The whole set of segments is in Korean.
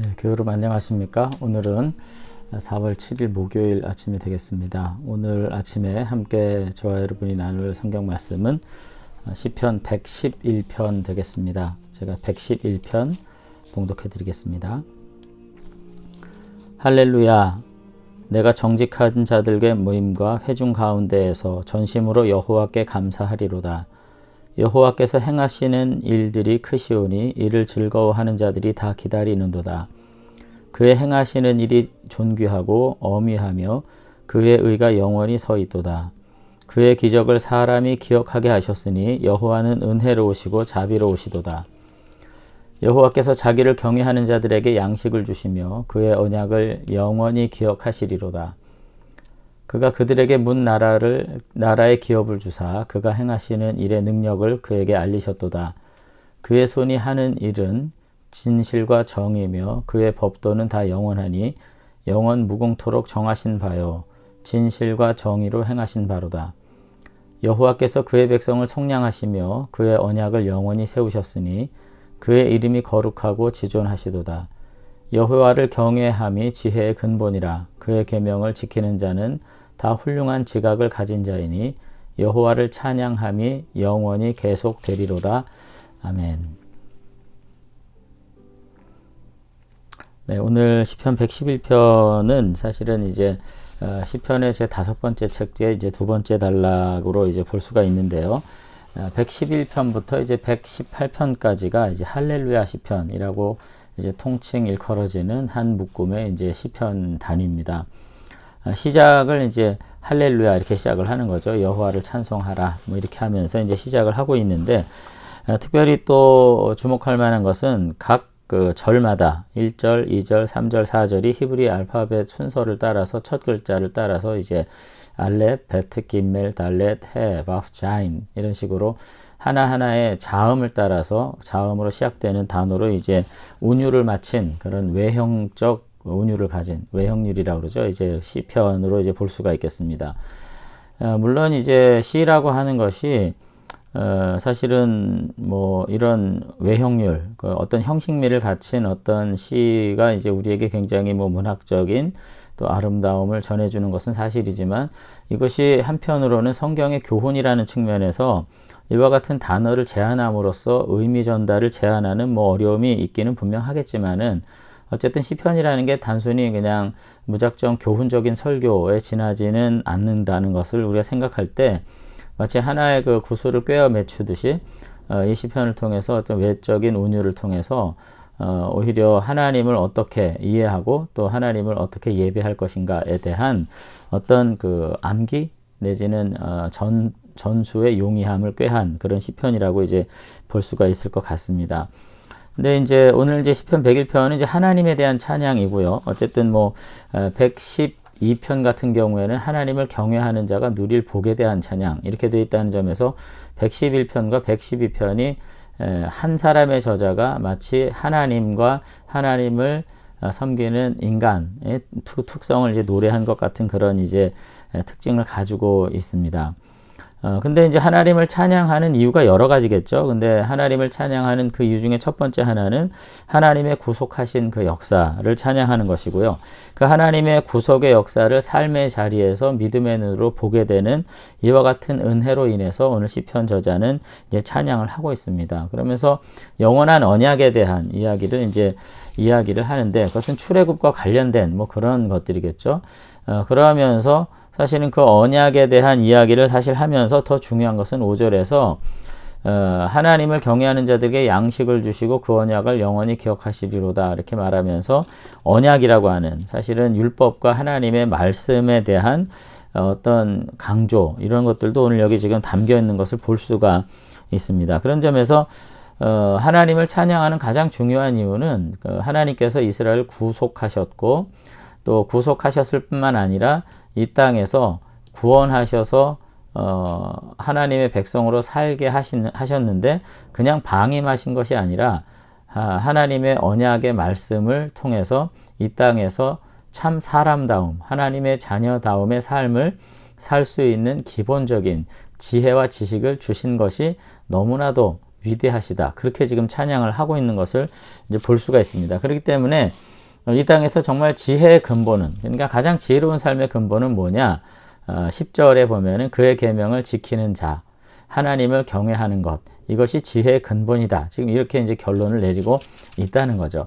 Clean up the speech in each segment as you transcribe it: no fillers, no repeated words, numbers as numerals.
네, 교회여러분 안녕하십니까? 오늘은 4월 7일 목요일 아침이 되겠습니다. 오늘 아침에 함께 저와 여러분이 나눌 성경 말씀은 시편 111편 되겠습니다. 제가 111편 봉독해 드리겠습니다. 할렐루야! 내가 정직한 자들의 모임과 회중 가운데에서 전심으로 여호와께 감사하리로다. 여호와께서 행하시는 일들이 크시오니 이를 즐거워하는 자들이 다 기다리는도다. 그의 행하시는 일이 존귀하고 어미하며 그의 의가 영원히 서 있도다. 그의 기적을 사람이 기억하게 하셨으니 여호와는 은혜로우시고 자비로우시도다. 여호와께서 자기를 경외하는 자들에게 양식을 주시며 그의 언약을 영원히 기억하시리로다. 그가 그들에게 문 나라의 기업을 주사 그가 행하시는 일의 능력을 그에게 알리셨도다. 그의 손이 하는 일은 진실과 정의며 그의 법도는 다 영원하니 영원 무궁토록 정하신 바요 진실과 정의로 행하신 바로다. 여호와께서 그의 백성을 속량하시며 그의 언약을 영원히 세우셨으니 그의 이름이 거룩하고 지존하시도다. 여호와를 경외함이 지혜의 근본이라. 그의 계명을 지키는 자는 다 훌륭한 지각을 가진 자이니 여호와를 찬양함이 영원히 계속되리로다. 아멘. 네, 오늘 시편 111편은 사실은 이제 시편의 제 5번째 책 뒤에 이제 2번째 단락으로 이제 볼 수가 있는데요. 111편부터 이제 118편까지가 이제 할렐루야 시편이라고 이제 통칭 일컬어지는 한 묶음의 이제 시편 단위입니다. 시작을 이제 할렐루야 이렇게 시작을 하는 거죠. 여호와를 찬송하라 뭐 이렇게 하면서 이제 시작을 하고 있는데 특별히 또 주목할 만한 것은 각 그 절마다 1절, 2절, 3절, 4절이 히브리 알파벳 순서를 따라서 첫 글자를 따라서 이제 알렙, 베트, 김멜, 달렛, 해, 바프, 자인 이런 식으로 하나하나의 자음을 따라서 자음으로 시작되는 단어로 이제 운율을 마친 그런 외형적 운율을 가진 외형률이라고 그러죠. 이제 시편으로 이제 볼 수가 있겠습니다. 물론 이제 시라고 하는 것이 사실은 뭐 이런 외형률, 어떤 형식미를 갖춘 어떤 시가 이제 우리에게 굉장히 뭐 문학적인 또 아름다움을 전해주는 것은 사실이지만 이것이 한편으로는 성경의 교훈이라는 측면에서 이와 같은 단어를 제한함으로써 의미 전달을 제한하는 뭐 어려움이 있기는 분명하겠지만은 어쨌든 시편이라는 게 단순히 그냥 무작정 교훈적인 설교에 지나지는 않는다는 것을 우리가 생각할 때 마치 하나의 그 구슬을 꿰어 매추듯이 이 시편을 통해서 어떤 외적인 운율을 통해서 오히려 하나님을 어떻게 이해하고 또 하나님을 어떻게 예배할 것인가에 대한 어떤 그 암기 내지는 전수의 용이함을 꾀한 그런 시편이라고 이제 볼 수가 있을 것 같습니다. 근데 이제 오늘 이제 시편 101편은 이제 하나님에 대한 찬양이고요. 어쨌든 뭐 112편 같은 경우에는 하나님을 경외하는 자가 누릴 복에 대한 찬양 이렇게 되어 있다는 점에서 111편과 112편이 한 사람의 저자가 마치 하나님과 하나님을 섬기는 인간의 특성을 이제 노래한 것 같은 그런 이제 특징을 가지고 있습니다. 근데 이제 하나님을 찬양하는 이유가 여러 가지겠죠. 근데 하나님을 찬양하는 그 이유 중에 첫 번째 하나는 하나님의 구속하신 그 역사를 찬양하는 것이고요. 그 하나님의 구속의 역사를 삶의 자리에서 믿음의 눈으로 보게 되는 이와 같은 은혜로 인해서 오늘 시편 저자는 이제 찬양을 하고 있습니다. 그러면서 영원한 언약에 대한 이야기를 하는데 그것은 출애굽과 관련된 뭐 그런 것들이겠죠. 그러면서 사실은 그 언약에 대한 이야기를 사실 하면서 더 중요한 것은 5절에서 하나님을 경외하는 자들에게 양식을 주시고 그 언약을 영원히 기억하시리로다 이렇게 말하면서 언약이라고 하는 사실은 율법과 하나님의 말씀에 대한 어떤 강조 이런 것들도 오늘 여기 지금 담겨 있는 것을 볼 수가 있습니다. 그런 점에서 하나님을 찬양하는 가장 중요한 이유는 하나님께서 이스라엘을 구속하셨고 또 구속하셨을 뿐만 아니라 이 땅에서 구원하셔서 하나님의 백성으로 살게 하셨는데 그냥 방임하신 것이 아니라 하나님의 언약의 말씀을 통해서 이 땅에서 참 사람다움, 하나님의 자녀다움의 삶을 살 수 있는 기본적인 지혜와 지식을 주신 것이 너무나도 위대하시다. 그렇게 지금 찬양을 하고 있는 것을 이제 볼 수가 있습니다. 그렇기 때문에 이 땅에서 정말 지혜의 근본은, 그러니까 가장 지혜로운 삶의 근본은 뭐냐? 10절에 보면은 그의 계명을 지키는 자, 하나님을 경외하는 것, 이것이 지혜의 근본이다. 지금 이렇게 이제 결론을 내리고 있다는 거죠.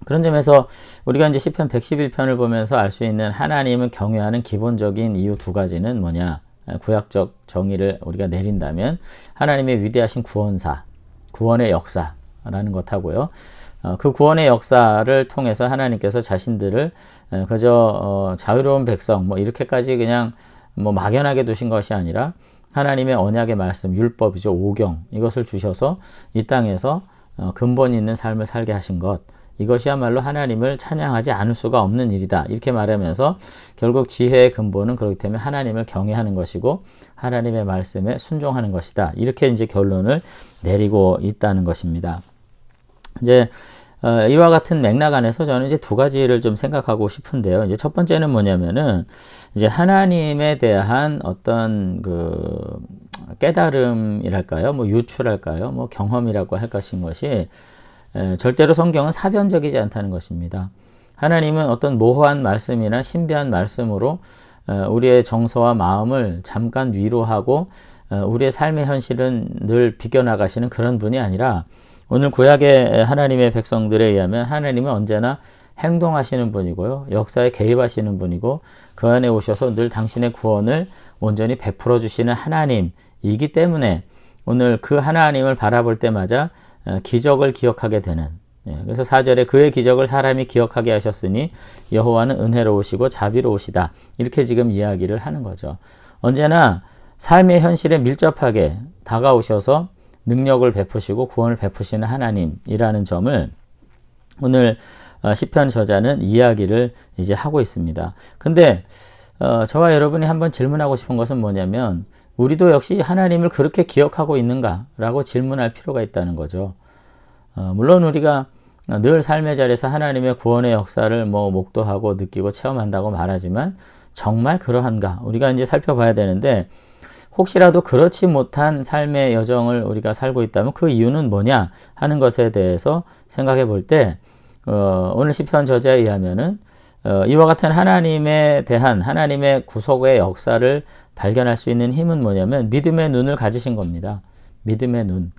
그런 점에서 우리가 이제 시편 111편을 보면서 알 수 있는 하나님을 경외하는 기본적인 이유 두 가지는 뭐냐? 구약적 정의를 우리가 내린다면 하나님의 위대하신 구원사, 구원의 역사라는 것하고요. 그 구원의 역사를 통해서 하나님께서 자신들을 그저 자유로운 백성 뭐 이렇게까지 그냥 뭐 막연하게 두신 것이 아니라 하나님의 언약의 말씀, 율법이죠. 오경, 이것을 주셔서 이 땅에서 근본 있는 삶을 살게 하신 것, 이것이야말로 하나님을 찬양하지 않을 수가 없는 일이다. 이렇게 말하면서 결국 지혜의 근본은 그렇기 때문에 하나님을 경외하는 것이고 하나님의 말씀에 순종하는 것이다. 이렇게 이제 결론을 내리고 있다는 것입니다. 이제 이와 같은 맥락 안에서 저는 이제 두 가지를 좀 생각하고 싶은데요. 이제 첫 번째는 뭐냐면은 이제 하나님에 대한 어떤 그 깨달음이랄까요, 뭐 유추랄까요, 뭐 경험이라고 할 것이 절대로 성경은 사변적이지 않다는 것입니다. 하나님은 어떤 모호한 말씀이나 신비한 말씀으로 우리의 정서와 마음을 잠깐 위로하고 우리의 삶의 현실은 늘 비껴나가시는 그런 분이 아니라 오늘 구약의 하나님의 백성들에 의하면 하나님은 언제나 행동하시는 분이고요. 역사에 개입하시는 분이고 그 안에 오셔서 늘 당신의 구원을 온전히 베풀어 주시는 하나님이기 때문에 오늘 그 하나님을 바라볼 때마다 기적을 기억하게 되는, 그래서 4절에 그의 기적을 사람이 기억하게 하셨으니 여호와는 은혜로우시고 자비로우시다. 이렇게 지금 이야기를 하는 거죠. 언제나 삶의 현실에 밀접하게 다가오셔서 능력을 베푸시고 구원을 베푸시는 하나님이라는 점을 오늘 시편 저자는 이야기를 이제 하고 있습니다. 근데 저와 여러분이 한번 질문하고 싶은 것은 뭐냐면 우리도 역시 하나님을 그렇게 기억하고 있는가라고 질문할 필요가 있다는 거죠. 물론 우리가 늘 삶의 자리에서 하나님의 구원의 역사를 뭐 목도하고 느끼고 체험한다고 말하지만 정말 그러한가? 우리가 이제 살펴봐야 되는데 혹시라도 그렇지 못한 삶의 여정을 우리가 살고 있다면 그 이유는 뭐냐 하는 것에 대해서 생각해 볼 때 오늘 시편 저자에 의하면은 이와 같은 하나님에 대한 하나님의 구속의 역사를 발견할 수 있는 힘은 뭐냐면 믿음의 눈을 가지신 겁니다. 믿음의 눈.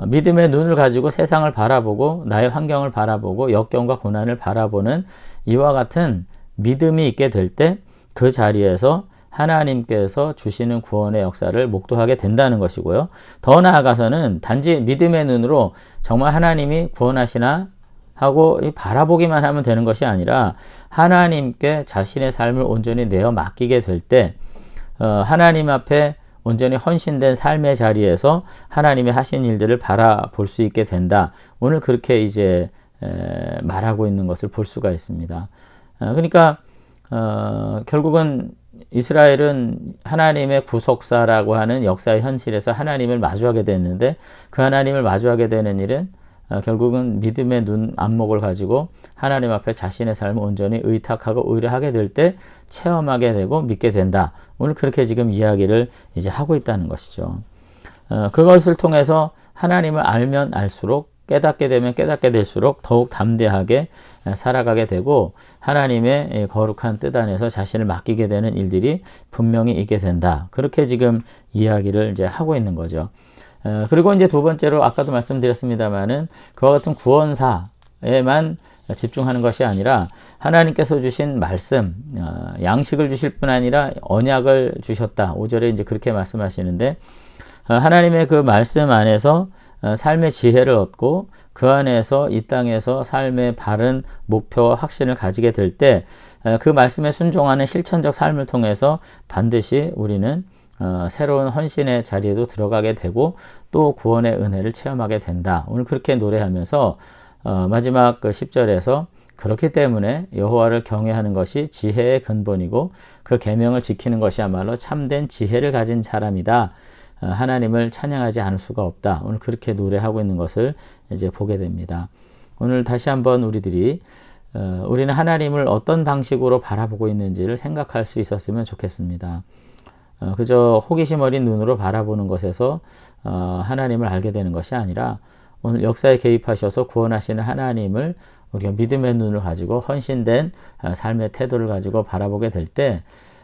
믿음의 눈을 가지고 세상을 바라보고 나의 환경을 바라보고 역경과 고난을 바라보는 이와 같은 믿음이 있게 될 때 그 자리에서 하나님께서 주시는 구원의 역사를 목도하게 된다는 것이고요. 더 나아가서는 단지 믿음의 눈으로 정말 하나님이 구원하시나 하고 바라보기만 하면 되는 것이 아니라 하나님께 자신의 삶을 온전히 내어 맡기게 될 때 하나님 앞에 온전히 헌신된 삶의 자리에서 하나님의 하신 일들을 바라볼 수 있게 된다. 오늘 그렇게 이제 말하고 있는 것을 볼 수가 있습니다. 그러니까 결국은 이스라엘은 하나님의 구속사라고 하는 역사의 현실에서 하나님을 마주하게 됐는데 그 하나님을 마주하게 되는 일은 결국은 믿음의 눈 안목을 가지고 하나님 앞에 자신의 삶을 온전히 의탁하고 의뢰하게 될 때 체험하게 되고 믿게 된다. 오늘 그렇게 지금 이야기를 이제 하고 있다는 것이죠. 그것을 통해서 하나님을 알면 알수록 깨닫게 되면 깨닫게 될수록 더욱 담대하게 살아가게 되고 하나님의 거룩한 뜻 안에서 자신을 맡기게 되는 일들이 분명히 있게 된다. 그렇게 지금 이야기를 이제 하고 있는 거죠. 그리고 이제 두 번째로 아까도 말씀드렸습니다만은 그와 같은 구원사에만 집중하는 것이 아니라 하나님께서 주신 말씀, 양식을 주실 뿐 아니라 언약을 주셨다. 5절에 이제 그렇게 말씀하시는데 하나님의 그 말씀 안에서 삶의 지혜를 얻고 그 안에서 이 땅에서 삶의 바른 목표와 확신을 가지게 될 때 그 말씀에 순종하는 실천적 삶을 통해서 반드시 우리는 새로운 헌신의 자리에도 들어가게 되고 또 구원의 은혜를 체험하게 된다. 오늘 그렇게 노래하면서 마지막 그 10절에서 그렇기 때문에 여호와를 경외하는 것이 지혜의 근본이고 그 계명을 지키는 것이야말로 참된 지혜를 가진 사람이다. 하나님을 찬양하지 않을 수가 없다. 오늘 그렇게 노래하고 있는 것을 이제 보게 됩니다. 오늘 다시 한번 우리들이 우리는 하나님을 어떤 방식으로 바라보고 있는지를 생각할 수 있었으면 좋겠습니다. 그저 호기심 어린 눈으로 바라보는 것에서 하나님을 알게 되는 것이 아니라 오늘 역사에 개입하셔서 구원하시는 하나님을 우리가 믿음의 눈을 가지고 헌신된 삶의 태도를 가지고 바라보게 될 때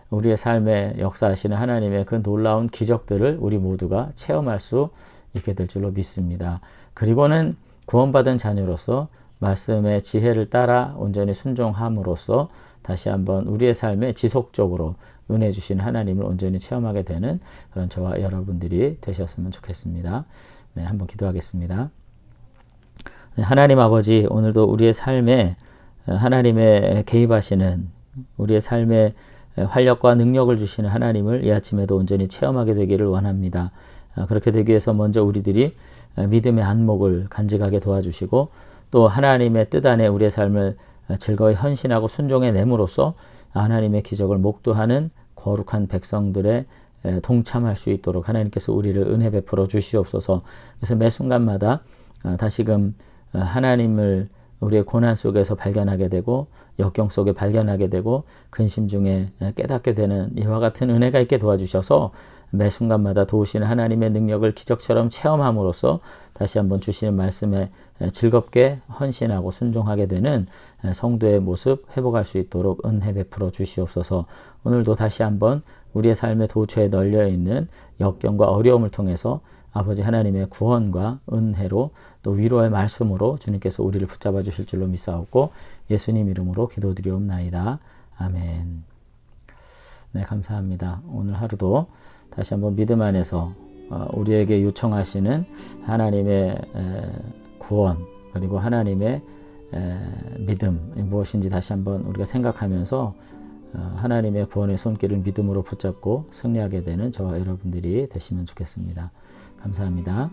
우리의 삶에 역사하시는 하나님의 그 놀라운 기적들을 우리 모두가 체험할 수 있게 될 줄로 믿습니다. 그리고는 구원받은 자녀로서 말씀의 지혜를 따라 온전히 순종함으로써 다시 한번 우리의 삶에 지속적으로 은혜 주신 하나님을 온전히 체험하게 되는 그런 저와 여러분들이 되셨으면 좋겠습니다. 네, 한번 기도하겠습니다. 네, 하나님 아버지, 오늘도 우리의 삶에 하나님의 개입하시는 우리의 삶에 활력과 능력을 주시는 하나님을 이 아침에도 온전히 체험하게 되기를 원합니다. 그렇게 되기 위해서 먼저 우리들이 믿음의 안목을 간직하게 도와주시고 또 하나님의 뜻 안에 우리의 삶을 즐거이 헌신하고 순종해 nem으로써 하나님의 기적을 목도하는 거룩한 백성들의 동참할 수 있도록 하나님께서 우리를 은혜 베풀어 주시옵소서. 그래서 매 순간마다 다시금 하나님을 우리의 고난 속에서 발견하게 되고 역경 속에 발견하게 되고 근심 중에 깨닫게 되는 이와 같은 은혜가 있게 도와주셔서 매 순간마다 도우시는 하나님의 능력을 기적처럼 체험함으로써 다시 한번 주시는 말씀에 즐겁게 헌신하고 순종하게 되는 성도의 모습 회복할 수 있도록 은혜 베풀어 주시옵소서. 오늘도 다시 한번 우리의 삶의 도처에 널려 있는 역경과 어려움을 통해서 아버지 하나님의 구원과 은혜로 또 위로의 말씀으로 주님께서 우리를 붙잡아 주실 줄로 믿사옵고 예수님 이름으로 기도드리옵나이다. 아멘. 네, 감사합니다. 오늘 하루도 다시 한번 믿음 안에서 우리에게 요청하시는 하나님의 구원 그리고 하나님의 믿음 무엇인지 다시 한번 우리가 생각하면서 하나님의 구원의 손길을 믿음으로 붙잡고 승리하게 되는 저와 여러분들이 되시면 좋겠습니다. 감사합니다.